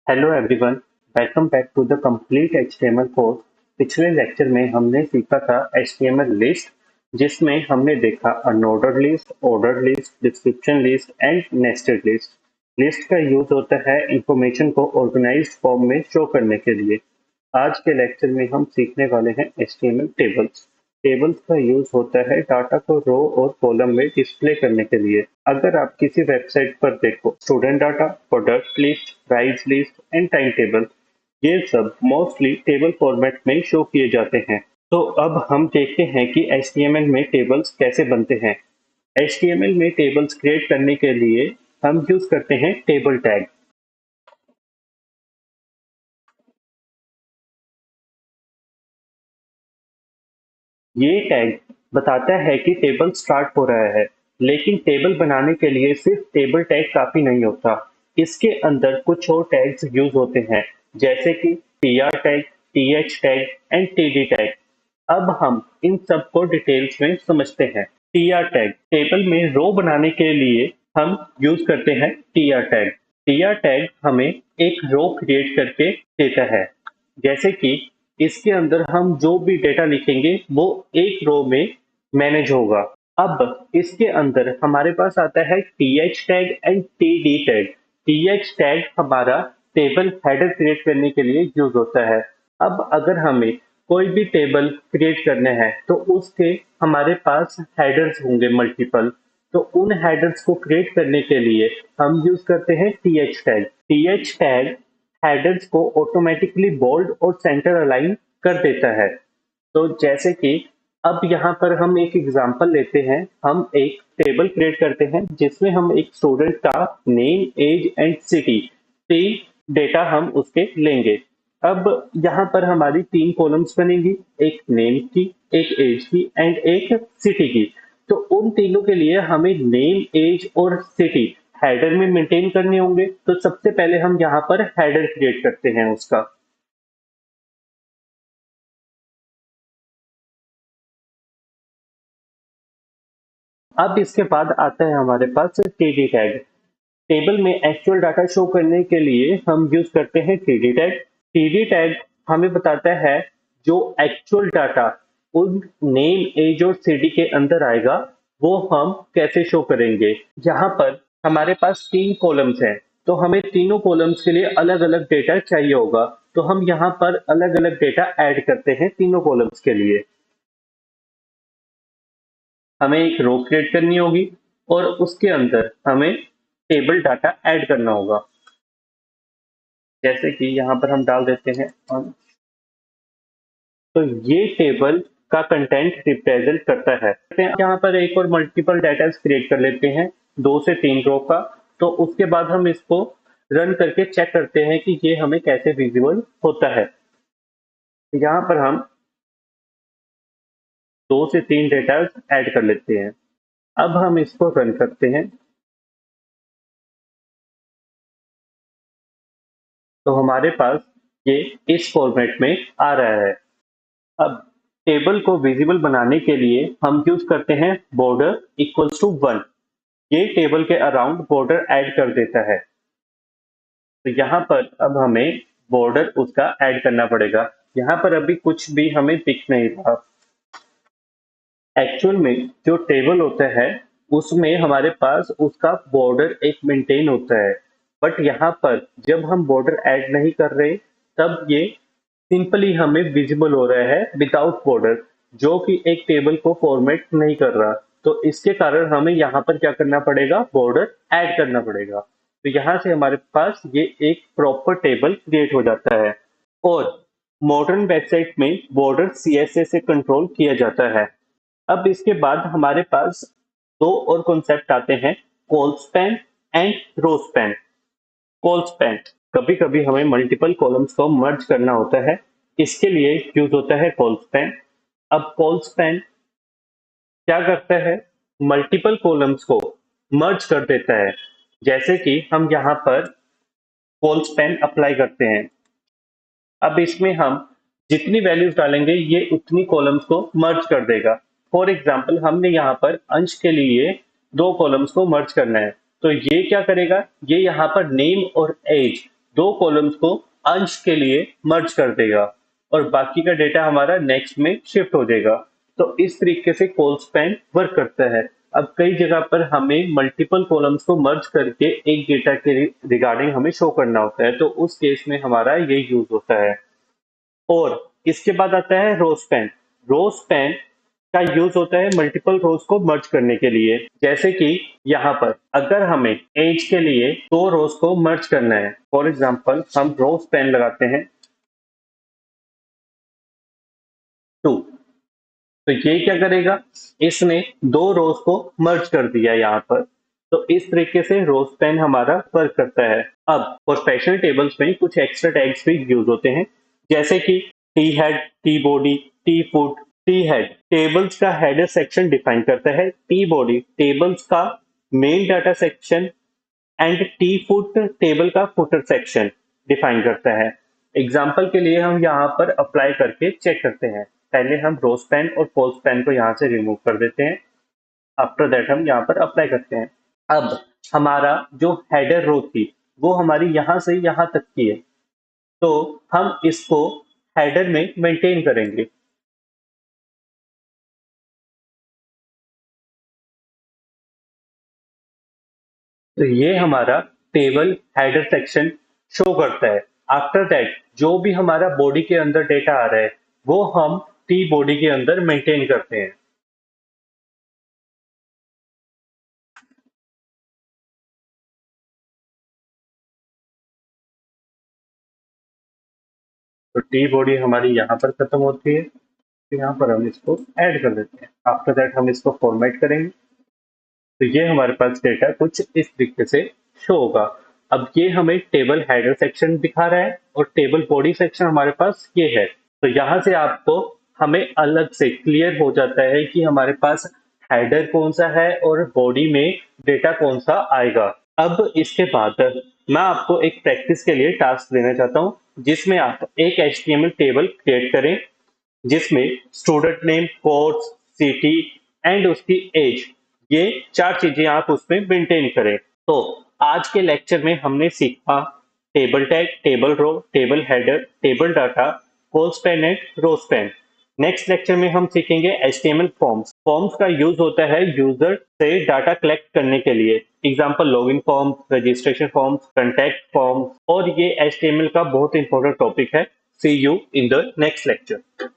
Hello everyone, welcome back to the complete HTML course. पिछले lecture में हमने सीखा था एचटीएमएल लिस्ट, जिसमें हमने देखा unordered list, ordered list, description list and nested list. List का यूज होता है इंफॉर्मेशन को ऑर्गेनाइज्ड फॉर्म में शो करने के लिए। आज के लेक्चर में हम सीखने वाले हैं एचटीएमएल टेबल्स। टेबल्स का यूज होता है डाटा को रो और कॉलम में डिस्प्ले करने के लिए। अगर आप किसी वेबसाइट पर देखो, student data, product list, price list and time table, ये सब मोस्टली टेबल फॉर्मेट में शो किए जाते हैं। तो अब हम देखते हैं कि एचटीएमएल में टेबल्स कैसे बनते हैं। एचटीएमएल में टेबल्स क्रिएट करने के लिए हम यूज करते हैं टेबल टैग। ये टैग बताता है कि टेबल स्टार्ट हो रहा है, लेकिन टेबल बनाने के लिए सिर्फ टेबल टैग काफी नहीं होता। इसके अंदर कुछ और टैग्स यूज होते हैं, जैसे कि TR tag, TH tag and TD tag. अब हम इन सब को डिटेल्स में समझते हैं। टीआर टैग टेबल में रो बनाने के लिए हम यूज करते हैं टीआर टैग। टीआर टैग हमें एक रो क्रिएट करके देता है, जैसे कि इसके अंदर हम जो भी डेटा लिखेंगे वो एक रो में मैनेज होगा। अब इसके अंदर हमारे पास आता है TH tag and TD tag. TH tag हमारा टेबल हेडर क्रिएट करने के लिए यूज होता है। अब अगर हमें कोई भी टेबल क्रिएट करना है तो उसके हमारे पास हेडर्स होंगे मल्टीपल। तो उन हेडर्स को क्रिएट करने के लिए हम यूज करते हैं TH tag. TH tag headers को ऑटोमेटिकली बोल्ड और सेंटर अलाइन कर देता है। तो जैसे कि अब यहाँ पर हम एक एग्जांपल लेते हैं। हम एक टेबल क्रिएट करते हैं जिसमें हम एक स्टूडेंट का नेम, एज एंड सिटी, तीन डेटा हम उसके लेंगे। अब यहाँ पर हमारी तीन कॉलम्स बनेगी, एक नेम की, एक एज की एंड एक सिटी की। तो उन तीनों के लिए हमें नेम, एज और सिटी हेडर में मेंटेन करने होंगे। तो सबसे पहले हम यहाँ पर हेडर क्रिएट करते हैं उसका। अब इसके बाद आता है हमारे पास टीडी टैग। टेबल में एक्चुअल डाटा शो करने के लिए हम यूज करते हैं टीडी टैग। टीडी टैग हमें बताता है जो एक्चुअल डाटा उन नेम, एज और सिटी के अंदर आएगा वो हम कैसे शो करेंगे। यहाँ पर हमारे पास तीन कॉलम्स हैं, तो हमें तीनों कॉलम्स के लिए अलग अलग डेटा चाहिए होगा। तो हम यहाँ पर अलग अलग डेटा ऐड करते हैं तीनों कॉलम्स के लिए। हमें एक रो क्रिएट करनी होगी और उसके अंदर हमें टेबल डाटा ऐड करना होगा, जैसे कि यहाँ पर हम डाल देते हैं तो ये टेबल का कंटेंट रिप्रेजेंट करता है। यहाँ पर एक और मल्टीपल डाटा क्रिएट कर लेते हैं, 2 से 3 रो का। तो उसके बाद हम इसको रन करके चेक करते हैं कि ये हमें कैसे विजिबल होता है। यहाँ पर हम 2 से 3 डेटा ऐड कर लेते हैं। अब हम इसको रन करते हैं तो हमारे पास ये इस फॉर्मेट में आ रहा है। अब टेबल को विजिबल बनाने के लिए हम यूज करते हैं बॉर्डर इक्वल्स टू 1। ये टेबल के अराउंड बॉर्डर ऐड कर देता है। तो यहाँ पर अब हमें बॉर्डर उसका ऐड करना पड़ेगा। यहाँ पर अभी कुछ भी हमें दिख नहीं रहा। एक्चुअल में जो टेबल होता है उसमें हमारे पास उसका बॉर्डर एक मेंटेन होता है, बट यहाँ पर जब हम बॉर्डर ऐड नहीं कर रहे तब ये सिंपली हमें विजिबल हो रहा है विदाउट बॉर्डर, जो कि एक टेबल को फॉर्मेट नहीं कर रहा। तो इसके कारण हमें यहाँ पर क्या करना पड़ेगा, बॉर्डर ऐड करना पड़ेगा। तो यहाँ से हमारे पास ये एक प्रॉपर टेबल क्रिएट हो जाता है। और मॉडर्न वेबसाइट में बॉर्डर सीएसएस से कंट्रोल किया जाता है। अब इसके बाद हमारे पास दो और कॉन्सेप्ट आते हैं, call span and row span. Colspan कभी कभी हमें मल्टीपल कॉलम्स को मर्ज करना होता है, इसके लिए यूज होता है कॉल स्पैन। अब कॉल स्पैन क्या करता है, मल्टीपल कॉलम्स को मर्ज कर देता है। जैसे कि हम यहाँ पर कॉल स्पैन अप्लाई करते हैं। अब इसमें हम जितनी वैल्यूज डालेंगे ये उतनी कॉलम्स को मर्ज कर देगा। फॉर एग्जाम्पल हमने यहाँ पर अंश के लिए 2 कॉलम्स को मर्ज करना है, तो ये क्या करेगा, ये यहाँ पर नेम और एज दो कॉलम्स को अंश के लिए मर्ज कर देगा और बाकी का डेटा हमारा नेक्स्ट में शिफ्ट हो जाएगा। तो इस तरीके से कॉल स्पैन वर्क करता है। अब कई जगह पर हमें मल्टीपल कॉलम्स को मर्ज करके एक डेटा के रिगार्डिंग हमें शो करना होता है, तो उस केस में हमारा ये यूज होता है। और इसके बाद आता है रो स्पैन। रो स्पैन का यूज होता है मल्टीपल रोज को मर्ज करने के लिए। जैसे कि यहाँ पर अगर हमें एज के लिए दो रोज को मर्ज करना है, फॉर एग्जांपल हम रो स्पैन लगाते हैं 2। तो ये क्या करेगा, इसने दो रोज को मर्ज कर दिया यहाँ पर। तो इस तरीके से रो स्पैन हमारा वर्क करता है। अब प्रोफेशनल टेबल्स में कुछ एक्स्ट्रा टैग्स भी यूज होते हैं, जैसे कि T head, T body, T foot. T head tables का हेडर सेक्शन डिफाइन करता है, टी बॉडी टेबल्स का main data section and T foot table का फुटर सेक्शन डिफाइन करता है। एग्जाम्पल के लिए हम यहाँ पर अप्लाई करके चेक करते हैं। पहले हम रो स्पैन और कॉल स्पैन को यहाँ से रिमूव कर देते हैं। आफ्टर दैट हम यहाँ पर अप्लाई करते हैं। अब हमारा जो हेडर रो थी वो हमारी यहाँ से यहाँ तक की है, तो हम इसको हेडर में मेंटेन करेंगे। तो ये हमारा टेबल हेडर सेक्शन शो करता है। आफ्टर दैट जो भी हमारा बॉडी के अंदर डेटा आ रहा है वो हम टी बॉडी के अंदर मेंटेन करते हैं। तो टी बॉडी हमारी यहाँ पर खत्म होती है, तो यहाँ पर हम इसको ऐड कर देते हैं। आफ्टर दैट हम इसको फॉर्मेट करेंगे, तो ये हमारे पास डेटा कुछ इस तरीके से शो होगा। अब ये हमें टेबल हेडर सेक्शन दिखा रहा है और टेबल बॉडी सेक्शन हमारे पास ये है। तो यहाँ से आपको हमें अलग से क्लियर हो जाता है कि हमारे पास हेडर कौन सा है और बॉडी में डेटा कौन सा आएगा। अब इसके बाद मैं आपको एक प्रैक्टिस के लिए टास्क देना चाहता हूँ, जिसमें आप एक HTML टेबल क्रिएट करें जिसमें student name, course, city and उसकी एज, ये चार चीजें आप उसमें मेंटेन करें। तो आज के लेक्चर में हमने सीखा table tag, table row, table header, table data, col span and row span. Next lecture में हम सीखेंगे HTML फॉर्म्स। फॉर्म्स का यूज होता है यूजर से डाटा कलेक्ट करने के लिए। Example login forms, registration forms, contact forms. और ये HTML का बहुत इंपॉर्टेंट टॉपिक है। See you in the next lecture.